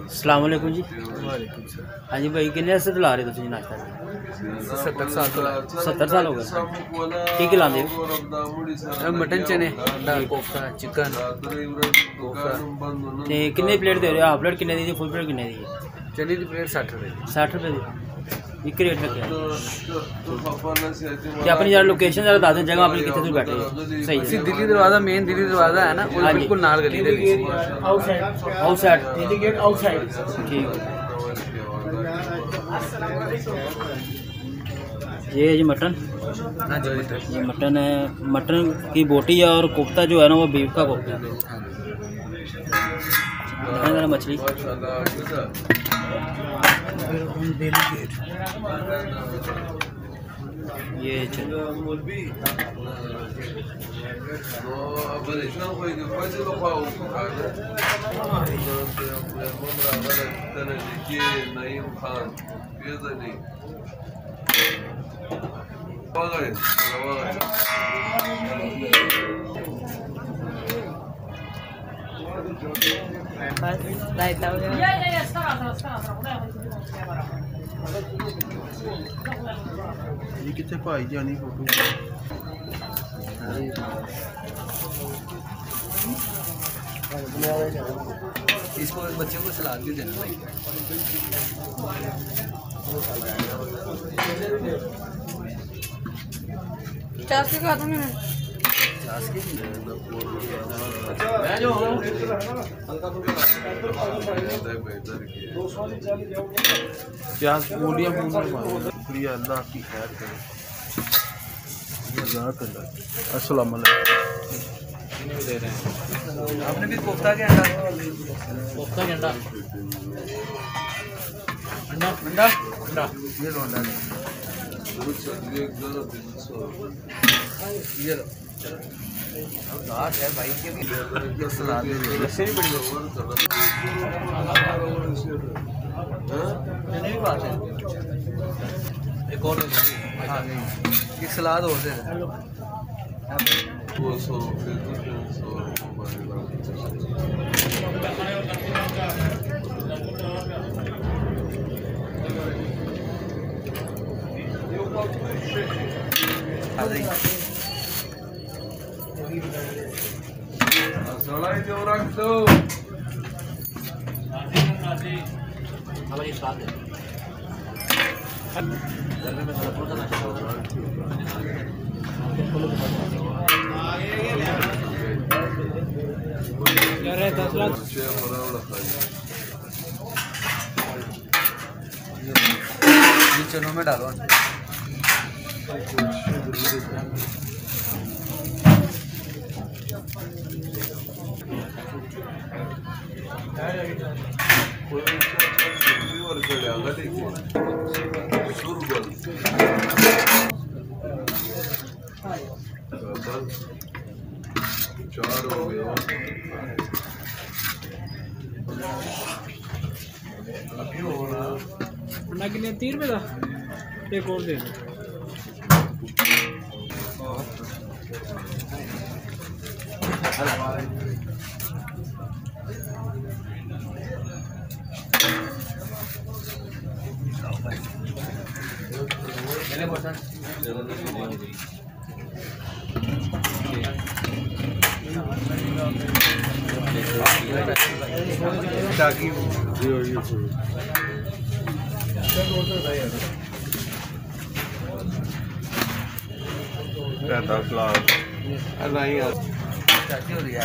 अस्सलाम वालेकुम जी। हाँ जी भाई, किन्ने से ला रहे हो तुम नाश्ता? 70 साल तो 70 साल हो गए। की खिलाते हो? मटन, चने, कोफ्ता, चिकन। किन्ने प्लेट दे रहे हो? हाफ प्लेट किन्ने दी, फुल प्लेट किन्ने दी? चने की प्लेट 60 रुपए। 60 रुपए दी एक रेट रखे। क्या अपनी यार लोकेशन जरा बता दें, जगह अपनी कितने दूर बैठे हो? सही है। दिल्ली दरवाजा, मेन दिल्ली दरवाजा है ना, वो बिल्कुल नाल गली दे विच। Outside Delhi gate outside. ठीक है। ये है जी मटन। हाँ जी, ये मटन है। मटन की बोटी है और कोफ्ता जो है ना वो बीफ का कोफ्ता है। मछली ये कितने भाई जानी फोटो इसको बच्चे को सलाद भी देना भाई। चास के खाता मैंने प्याज पूड़ियाँ शुक्रिया, अल्लाह की खैर करे। अस्सलाम वालेकुम। दे रहे हैं आपने भी कोफ्ता के अंडा, कोफ्ता के अंडा, अंडा अंडा अंडा ये लो अंडा ये लो। दाल है भाई के भी सलाद दे रहे हैं। नहीं बात है। एक और एक सलाद और दे हमारी स्वाद है। चनों में डालो। चार हो गया। अंडा कितने? 30 रुपये का। एक और दे दो। टाकी नहीं चाची हो रही है।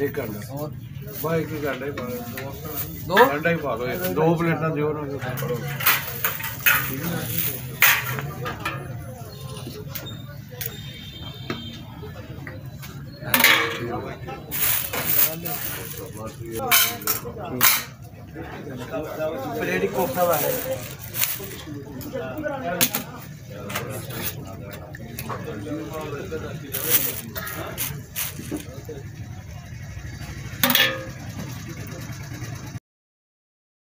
एक घंटा और भाई एक घंटा ही दो घंटा ही पा दो दो प्लेटा दियो ना प्लेट ही कोफ्ता वाला है